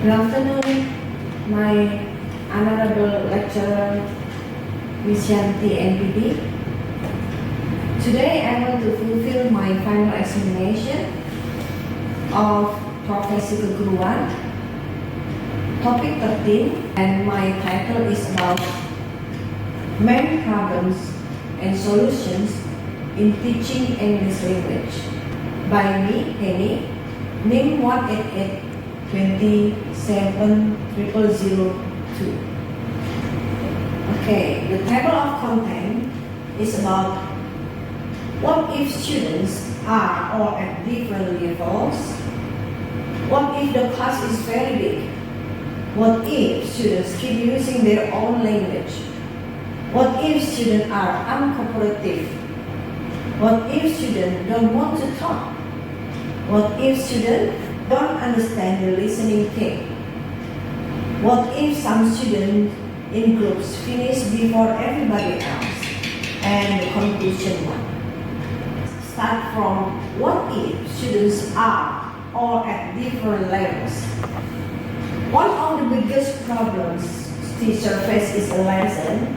Good afternoon, my honorable lecturer, Visyanti NPD. Today I want to fulfill my final examination of Profesi Keguruan, topic 13, and my title is about main problems and solutions in teaching English language by me, Penny, NIM 188-27002. Okay, the table of content is about what if students are all at different levels? What if the class is very big? What if students keep using their own language? What if students are uncooperative? What if students don't want to talk? What if students don't understand the listening thing? What if some students in groups finish before everybody else? And the conclusion one. Start from what if students are all at different levels. One of the biggest problems teachers face is a lesson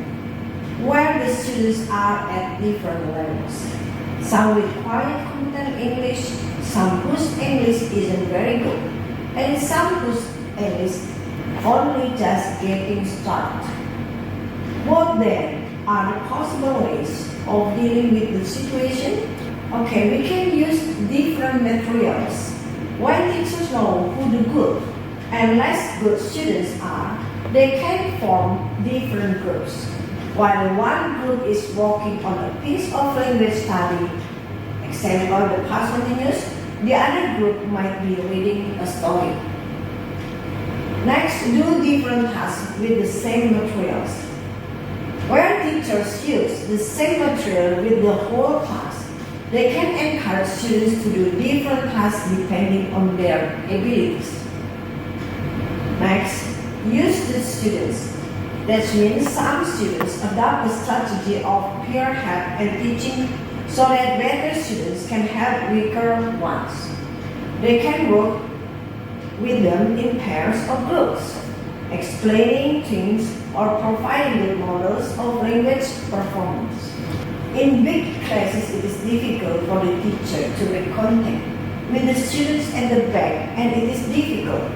where the students are at different levels. Some with quiet competent English, some whose English isn't very good, and some whose English only just getting started. What then are the possible ways of dealing with the situation? Okay, we can use different materials. When teachers know who the good and less good students are, they can form different groups. While one group is working on a piece of language study, example the past continuous, the other group might be reading a story. Next, do different tasks with the same materials. Where teachers use the same material with the whole class, they can encourage students to do different tasks depending on their abilities. Next, use the students. That means some students adopt the strategy of peer help and teaching so that better students can help weaker ones. They can work with them in pairs or groups, explaining things or providing the models of language performance. In big classes, it is difficult for the teacher to make contact with the students at the back, and it is difficult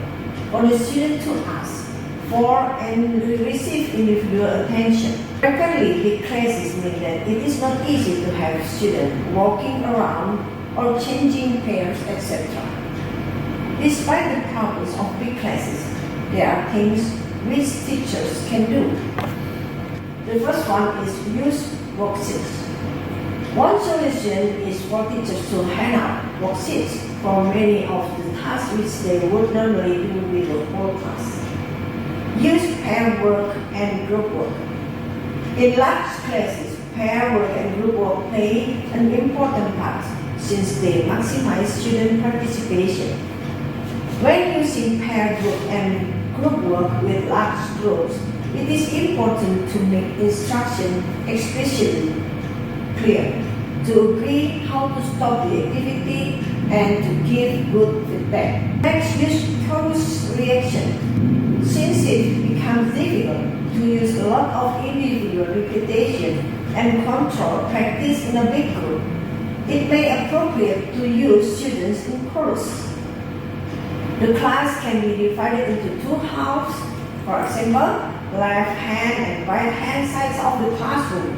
for the student to ask for and receive individual attention. Frequently, big classes mean that it is not easy to have students walking around or changing pairs, etc. Despite the problems of big classes, there are things which teachers can do. The first one is use worksheets. One solution is for teachers to hand out worksheets for many of the tasks which they would normally do with the whole class. Use pair work and group work. In large classes, pair work and group work play an important part since they maximize student participation. When using pair work and group work with large groups, it is important to make instruction explicitly clear, to agree how to stop the activity, and to give good feedback. Next, use close reaction. Since it becomes difficult to use a lot of individual repetition and control practice in a big group, it may be appropriate to use students in chorus. The class can be divided into two halves. For example, left hand and right hand sides of the classroom.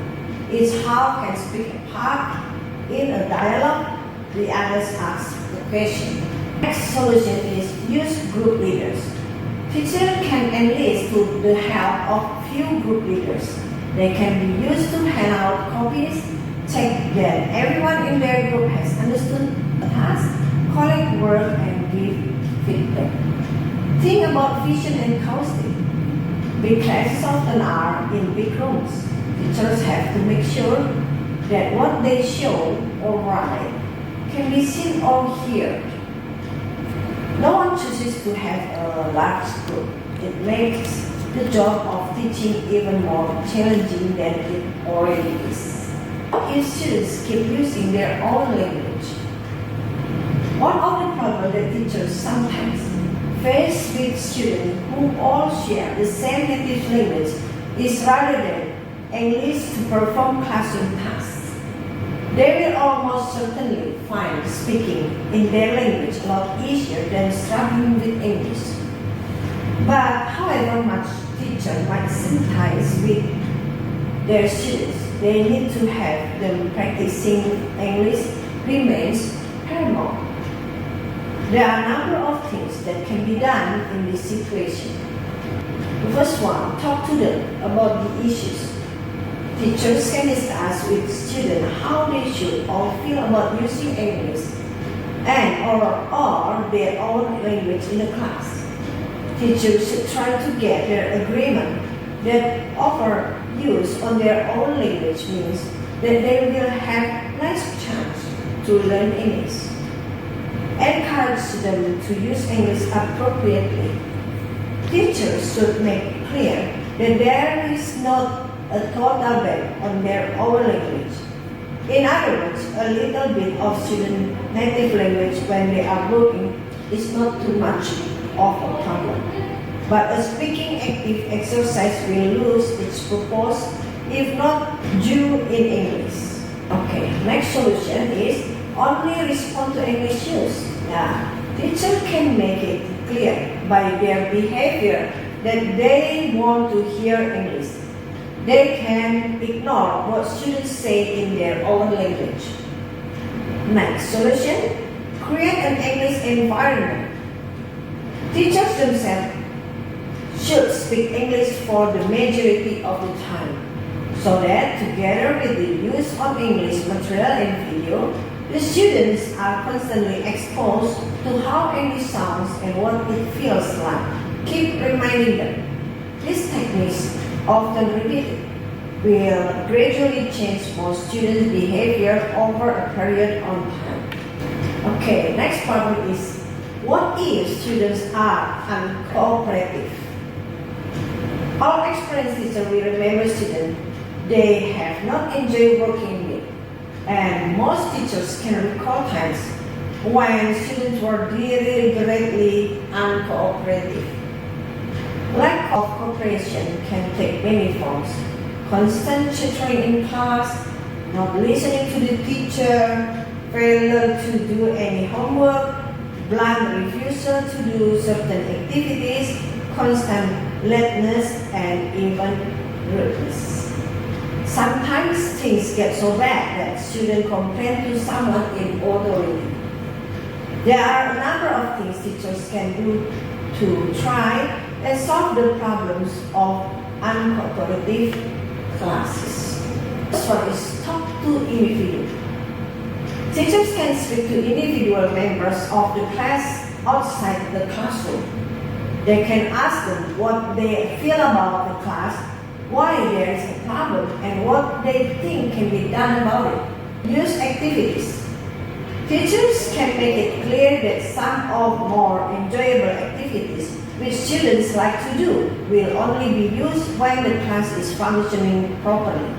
Each half can speak a part in a dialogue, the others ask the question. Next solution is use group leaders. Teachers can enlist the help of few group leaders. They can be used to hand out copies, check that everyone in their group has understood the task, collect work, and give feedback. Think about vision and casting. Big classes often are in big rooms. Teachers have to make sure that what they show or write can be seen or heard. No one chooses to have a large group. It makes the job of teaching even more challenging than it already is. If students keep using their own language, one of the problems that teachers sometimes faced with students who all share the same native language is rather than English to perform classroom tasks. They will almost certainly find speaking in their language a lot easier than struggling with English. But however much teachers might sympathize with their students, they need to have them practicing English remains paramount. There are a number of things that can be done in this situation. The first one, talk to them about the issues. Teachers can discuss with students how they should all feel about using English and or their own language in the class. Teachers should try to get their agreement that offer use on their own language means that they will have less chance to learn English. Encourage them to use English appropriately. Teachers should make clear that there is not a total ban on their own language. In other words, a little bit of student native language when they are working is not too much of a problem. But a speaking active exercise will lose its purpose if not due in English. Okay, next solution is only respond to English use. Teacher can make it clear by their behavior that they want to hear English. They can ignore what students say in their own language. Next solution, create an English environment. Teachers themselves should speak English for the majority of the time, so that together with the use of English material and video, the students are constantly exposed to how English sounds and what it feels like. Keep reminding them. These techniques, often repeated, will gradually change most students' behavior over a period of time. Okay, next problem is, what if students are uncooperative? All experienced teachers will remember students they have not enjoyed working with, and most teachers can recall times when students were deliberately uncooperative. Lack of cooperation can take many forms: constant chattering in class, not listening to the teacher, failure to do any homework, blunt refusal to do certain activities, constant lateness, and even rudeness. Sometimes things get so bad that students complain to someone in authority. There are a number of things teachers can do to try and solve the problems of uncooperative classes. First one is talk to individuals. Teachers can speak to individual members of the class outside the classroom. They can ask them what they feel about the class, why there is a problem, and what they think can be done about it. Use activities. Teachers can make it clear that some of more enjoyable activities which students like to do will only be used when the class is functioning properly.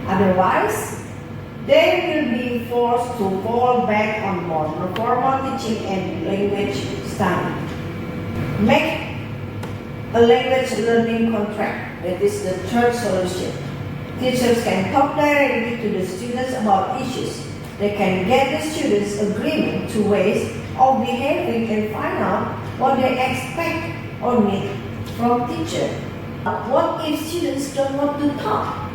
Otherwise, they will be forced to fall back on more formal teaching and language study. Make a language learning contract. That is the third solution. Teachers can talk directly to the students about issues. They can get the students' agreement to ways of behaving and find out what they expect or need from teacher. What if students don't want to talk?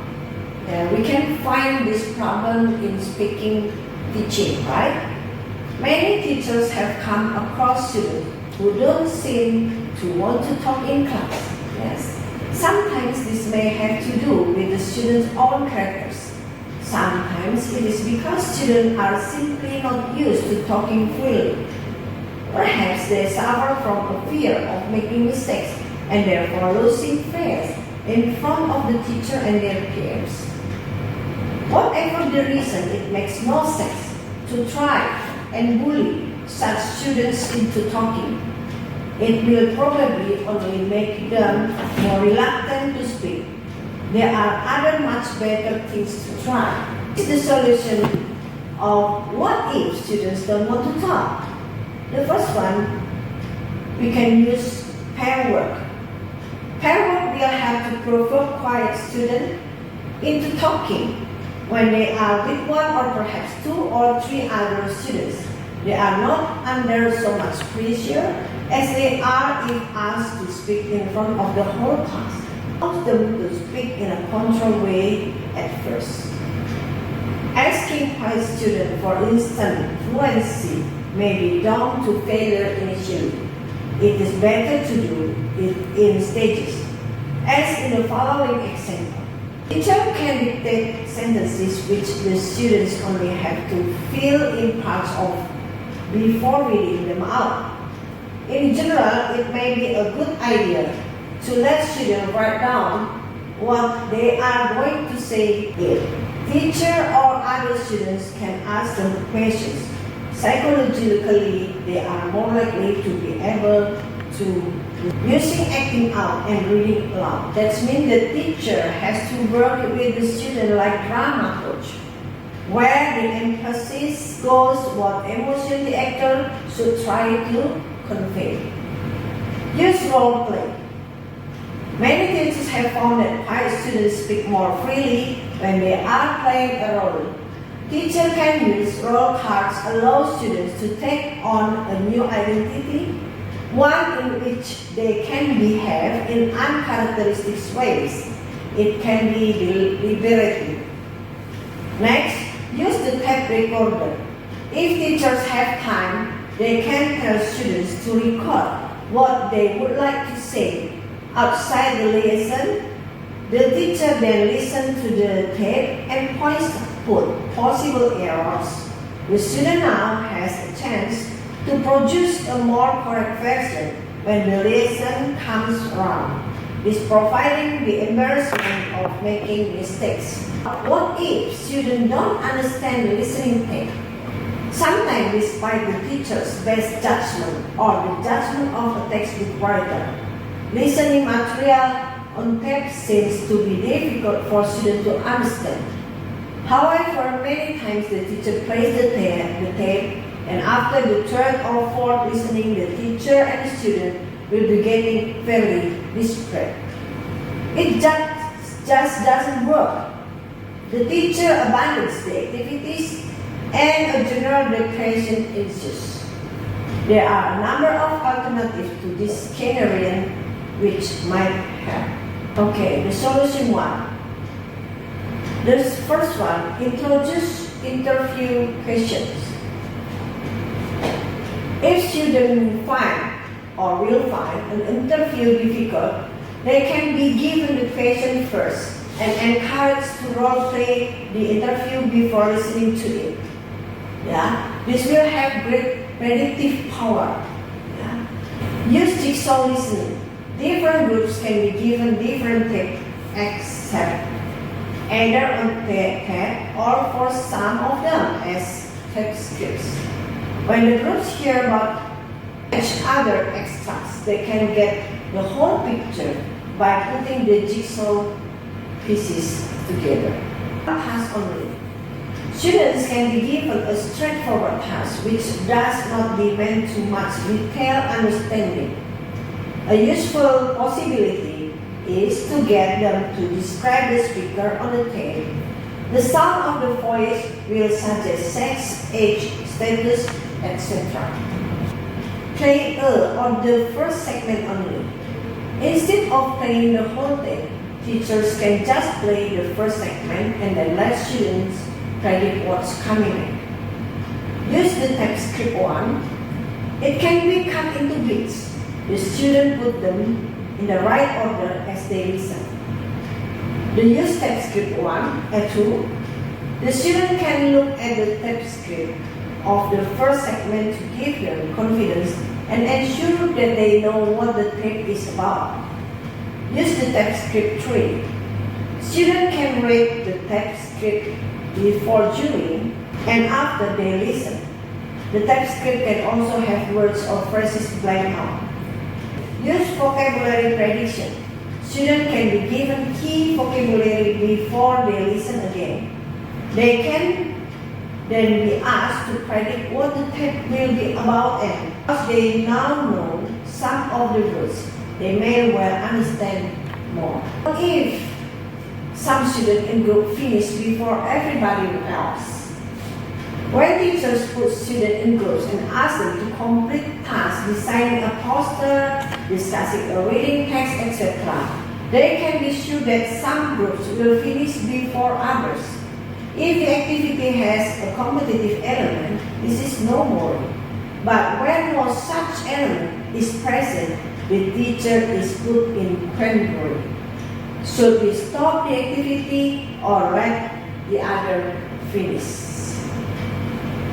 We can find this problem in speaking teaching, right? Many teachers have come across students who don't seem to want to talk in class. Yes. Sometimes this may have to do with the students' own characters. Sometimes it is because students are simply not used to talking freely. Perhaps they suffer from a fear of making mistakes and therefore losing face in front of the teacher and their peers. Whatever the reason, it makes no sense to try and bully such students into talking. It will probably only make them more reluctant to speak. There are other much better things to try. This is the solution of what if students don't want to talk. The first one, we can use pair work. Pair work will have to provoke quiet students into talking when they are with one or perhaps 2 or 3 other students. They are not under so much pressure as they are if asked to speak in front of the whole class. Ask them to speak in a controlled way at first. Asking quiet students for instant fluency may be down to failure initially. It is better to do it in stages, as in the following example. Teacher can dictate sentences which the students only have to fill in parts of before reading them out. In general, it may be a good idea to let students write down what they are going to say if teacher or other students can ask them questions. Psychologically, they are more likely to be able to using acting out and reading aloud. That means the teacher has to work with the student like drama coach, where the emphasis goes what emotion the actor should try to convey. Use role play. Many teachers have found that quiet students speak more freely when they are playing a role. Teacher can use role cards allow students to take on a new identity, one in which they can behave in uncharacteristic ways. It can be liberating. Next, use the tape recorder. If teachers have time, they can tell students to record what they would like to say outside the lesson. The teacher then listens to the tape and points out possible errors. The student now has a chance to produce a more correct version when the lesson comes around. This providing the embarrassment of making mistakes. What if students don't understand the listening tape? Sometimes, despite the teacher's best judgment or the judgment of a textbook writer, listening material on tape seems to be difficult for students to understand. However, many times the teacher plays the tape, and after the third or fourth listening, the teacher and the student will be getting very distracted. It just doesn't work. The teacher abandons the activities and a general depression ensues. There are a number of alternatives to this scenario which might help. Okay, the solution 1. The first one, introduce interview questions. If students find or will find an interview difficult, they can be given the question first and encouraged to role play the interview before listening to it. Yeah? This will have great predictive power. Yeah? Use jigsaw listening. Different groups can be given different except either on tape or for some of them as tape scripts. When the groups hear about each other extracts, they can get the whole picture by putting the jigsaw pieces together. Task only. Students can be given a straightforward task which does not demand too much detailed understanding. A useful possibility is to get them to describe the speaker on the tape. The sound of the voice will suggest sex, age, status, etc. Play on the first segment only. Instead of playing the whole tape, teachers can just play the first segment and then let students predict what's coming. Use the tape script 1. It can be cut into bits. The student put them in the right order as they listen. The use tape script 1 and 2. The student can look at the tape script of the first segment to give them confidence and ensure that they know what the tape is about. Use the tape script 3. Students can read the tape script before, during, and after they listen. The tape script can also have words or phrases blank out. Use vocabulary prediction. Students can be given key vocabulary before they listen again. They can then be asked to predict what the tape will be about, and as they now know some of the rules, they may well understand more. If some students in group finish before everybody else, when teachers put students in groups and ask them to complete tasks, designing a poster, discussing a reading text, etc., they can be sure that some groups will finish before others. If the activity has a competitive element, this is no worry. But when no such element is present, the teacher is put in quandary. Should we stop the activity or let the other finish?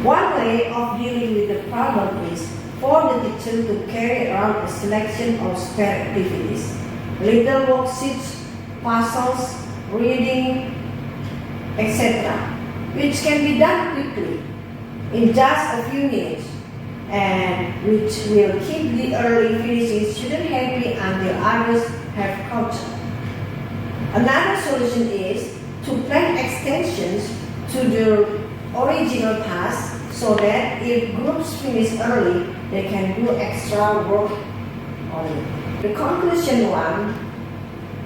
One way of dealing with the problem is for the teacher to carry around a selection of spare activities, little worksheets, puzzles, reading, etc., which can be done quickly in just a few minutes and which will keep the early finishing student happy until others have caught up. Another solution is to plan extensions to the original task so that if groups finish early, they can do extra work on it. The conclusion one,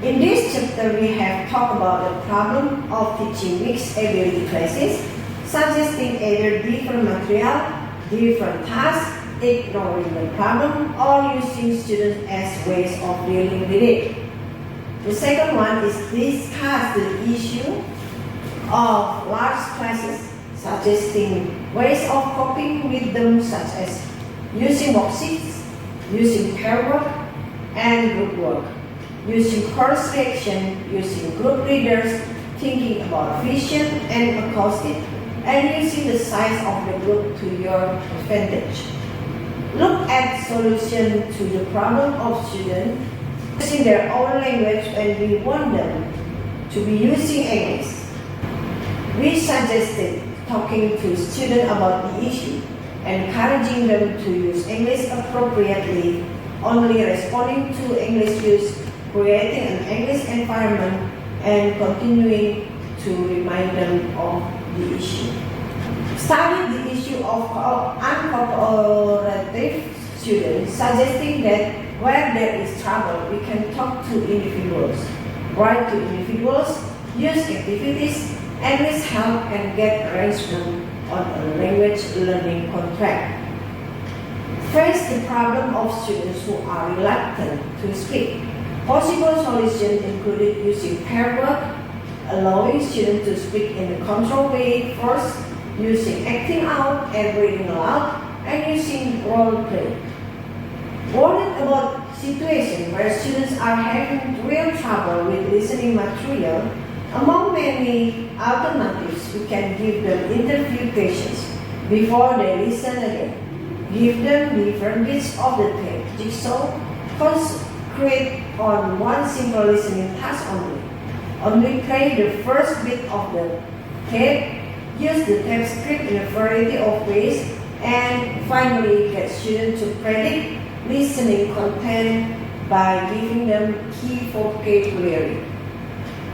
in this chapter we have talked about the problem of teaching mixed ability classes, suggesting either different material, different tasks, ignoring the problem, or using students as ways of dealing with it. The second one is discuss the issue of large classes, suggesting ways of coping with them such as using worksheets, using pair work and group work, using course reaction, using group leaders, thinking about vision and acoustic, and using the size of the group to your advantage. Look at solution to the problem of students using their own language when we want them to be using English. We suggested talking to students about the issue, encouraging them to use English appropriately, only responding to English use, creating an English environment, and continuing to remind them of the issue. Study the issue of uncooperative students, suggesting that where there is trouble, we can talk to individuals, write to individuals, use activities, enlist help, and get arrangement on a language learning contract. Face the problem of students who are reluctant to speak. Possible solutions included using pair work, allowing students to speak in a controlled way first, using acting out and reading aloud, and using role play. Warning about situations where students are having real trouble with listening material. Among many alternatives, we can give them interview questions before they listen again. Give them different bits of the tape jigsaw. Concentrate on one simple listening task only. Only play the first bit of the tape. Use the tape script in a variety of ways. And finally, get students to predict listening content by giving them key vocabulary.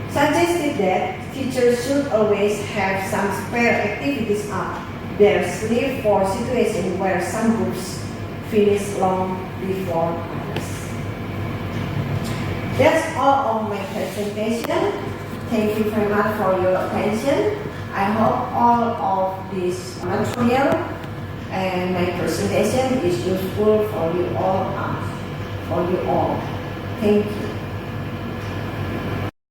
Suggested that teachers should always have some spare activities up their sleeve for situations where some groups finish long before others. That's all of my presentation. Thank you very much for your attention. I hope all of this material and my presentation is useful for you all. Thank you.